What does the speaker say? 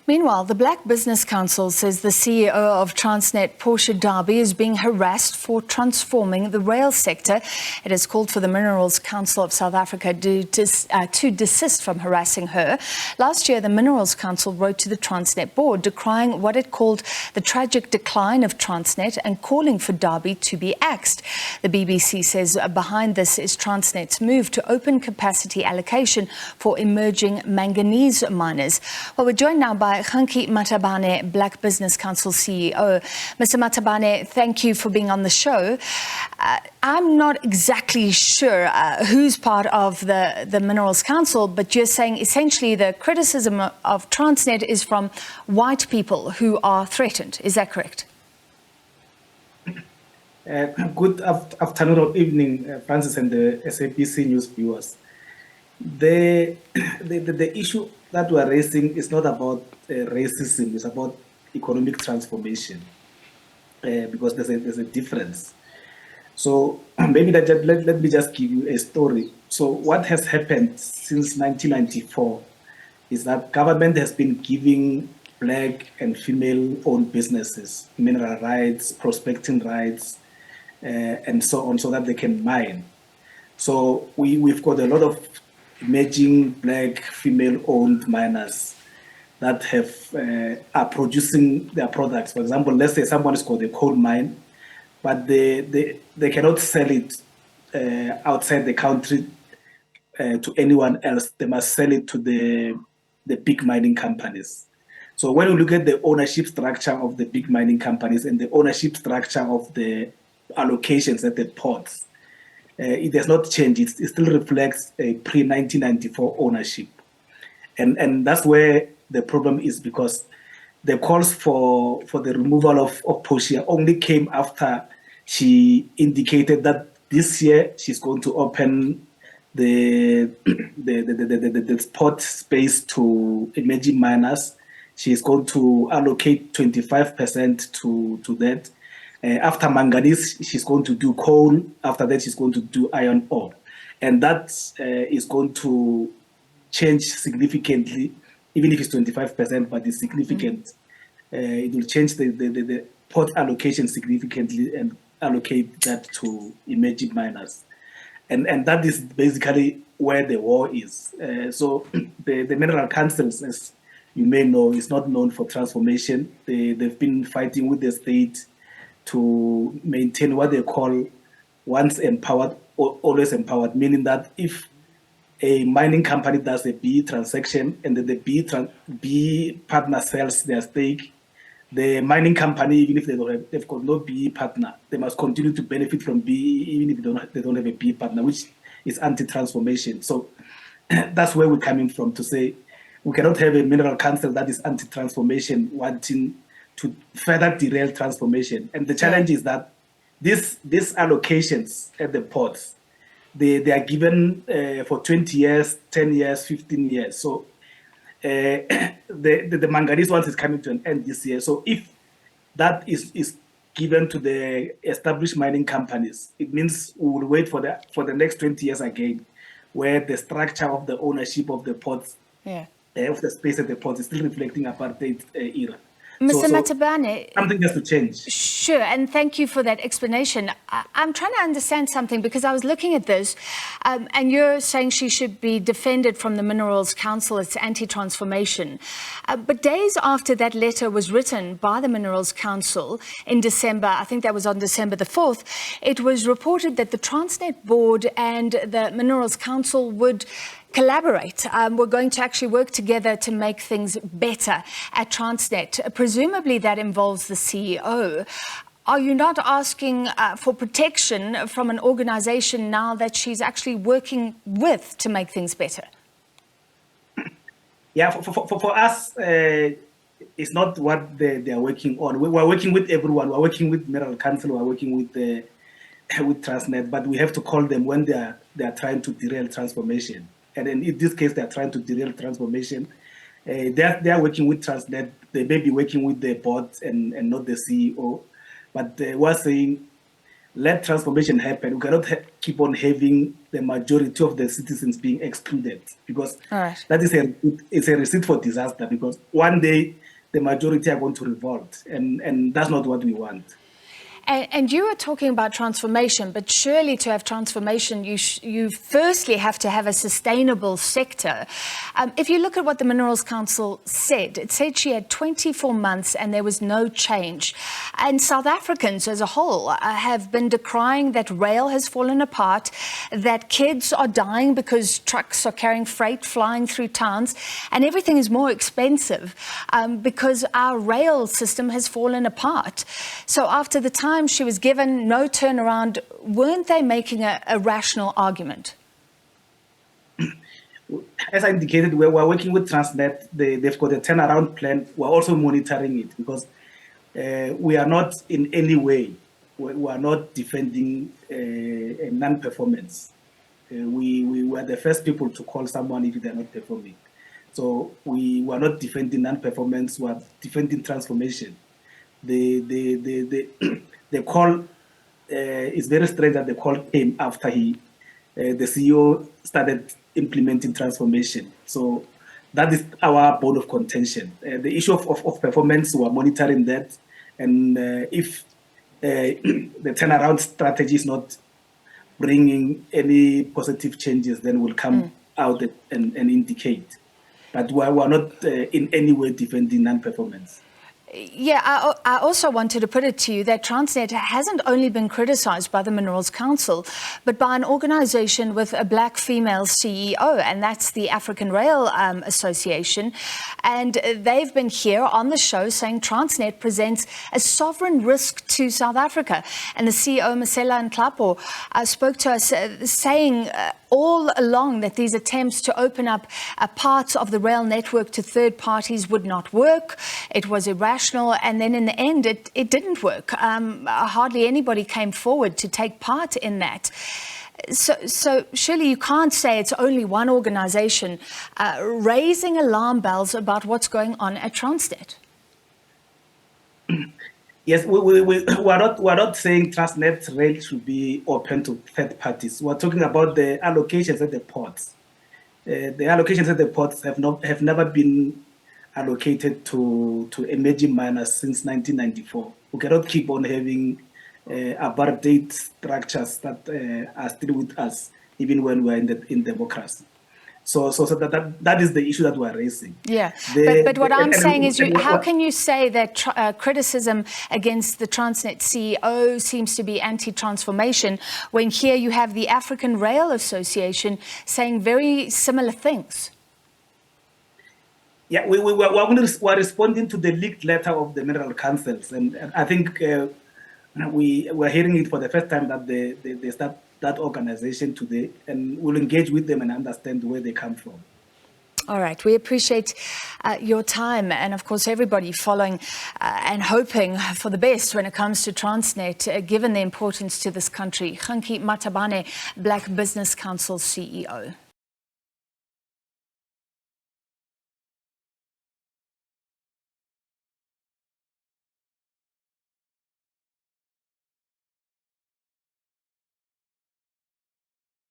Meanwhile, the Black Business Council says the CEO of Transnet, Portia Derby, is being harassed for transforming the rail sector. It has called for the Minerals Council of South Africa to desist from harassing her. Last year, the Minerals Council wrote to the Transnet board decrying what it called the tragic decline of Transnet and calling for Derby to be axed. The BBC says behind this is Transnet's move to open capacity allocation for emerging manganese miners. Well, we're joined now by Kganki Matabane, Black Business Council CEO. Mr. Matabane, thank you for being on the show. I'm not exactly sure who's part of the Minerals Council, but you're saying essentially the criticism of Transnet is from white people who are threatened. Is that correct? Good afternoon or evening, Francis and the SABC news viewers. The issue that we are raising is not about racism, it's about economic transformation, because there's a difference. So maybe let me just give you a story. So what has happened since 1994 is that government has been giving black and female-owned businesses mineral rights, prospecting rights, and so on, so that they can mine. So we've got a lot of emerging black female-owned miners that are producing their products. For example, let's say someone has got a coal mine, but they cannot sell it outside the country to anyone else. They must sell it to the big mining companies. So when you look at the ownership structure of the big mining companies and the ownership structure of the allocations at the ports, it does not change. It still reflects a pre-1994 ownership. And that's where the problem is, because the calls for the removal of Portia only came after she indicated that this year she's going to open the port space to emerging miners. She's going to allocate 25% to that. After manganese, she's going to do coal. After that, she's going to do iron ore. And that is going to change significantly, even if it's 25%, but it's significant. It will change the port allocation significantly and allocate that to emerging miners. And that is basically where the war is. So the Mineral Councils, as you may know, is not known for transformation. They've been fighting with the state to maintain what they call once empowered, always empowered, meaning that if a mining company does a BE transaction and the BE partner sells their stake, the mining company, even if they've got no BE partner, they must continue to benefit from BE even if they don't have a BE partner, which is anti-transformation. So that's where we're coming from, to say we cannot have a mineral council that is anti-transformation wanting to further derail transformation. And the challenge is that these allocations at the ports, they are given for 20 years, 10 years, 15 years. So the manganese ones is coming to an end this year. So if that is given to the established mining companies, it means we will wait for the next 20 years again, where the structure of the ownership of the ports, of the space at the ports, is still reflecting apartheid era. Mr. Matabane, something has to change. Sure, and thank you for that explanation. I'm trying to understand something, because I was looking at this, and you're saying she should be defended from the Minerals Council. It's anti-transformation. But days after that letter was written by the Minerals Council in December, I think that was on December the 4th, it was reported that the Transnet board and the Minerals Council would collaborate. We're going to actually work together to make things better at Transnet. Presumably that involves the CEO. Are you not asking for protection from an organization now that she's actually working with to make things better? Yeah, for us, it's not what they are working on. We're working with everyone. We're working with Mineral Council. We're working with Transnet, but we have to call them when they are trying to derail transformation. And in this case, they are trying to derail transformation. They are working with Transnet. They may be working with the board and not the CEO. But we're saying let transformation happen. We cannot keep on having the majority of the citizens being excluded, because that is a receipt for disaster, because one day the majority are going to revolt, and that's not what we want. And you were talking about transformation, but surely to have transformation, you firstly have to have a sustainable sector. If you look at what the Minerals Council said, it said she had 24 months and there was no change. And South Africans as a whole have been decrying that rail has fallen apart, that kids are dying because trucks are carrying freight flying through towns, and everything is more expensive because our rail system has fallen apart. So after the time she was given no turnaround, weren't they making a rational argument? As I indicated, we're working with Transnet. They've got a turnaround plan. We're also monitoring it, because we are not in any way, we are not defending a non-performance. We were the first people to call someone if they're not performing. So we were not defending non-performance, we are defending transformation. The call is very strange that the call came after the CEO started implementing transformation. So that is our bone of contention. The issue of performance, we are monitoring that. And if the turnaround strategy is not bringing any positive changes, then we'll come out and indicate. But we are not in any way defending non-performance. Yeah, I also wanted to put it to you that Transnet hasn't only been criticized by the Minerals Council, but by an organization with a black female CEO, and that's the African Rail Association. And they've been here on the show saying Transnet presents a sovereign risk to South Africa. And the CEO, Masela Nklapo, spoke to us saying all along that these attempts to open up parts of the rail network to third parties would not work. It was irrational, and then in the end it didn't work. Hardly anybody came forward to take part in that. So surely you can't say it's only one organization raising alarm bells about what's going on at Transnet. Yes, we're not saying Transnet rail should be open to third parties. We're talking about the allocations at the ports. The allocations at the ports have never been allocated to emerging miners since 1994. We cannot keep on having apartheid structures that are still with us, even when we're in democracy. So that is the issue that we're raising. Yeah, but what I'm saying is, how can you say that criticism against the Transnet CEO seems to be anti-transformation when here you have the African Rail Association saying very similar things? Yeah, we're responding to the leaked letter of the Mineral Councils, and I think we're hearing it for the first time that they start that organization today, and we'll engage with them and understand where they come from. All right. We appreciate your time, and of course everybody following and hoping for the best when it comes to Transnet, given the importance to this country. Kganki Matabane, Black Business Council CEO.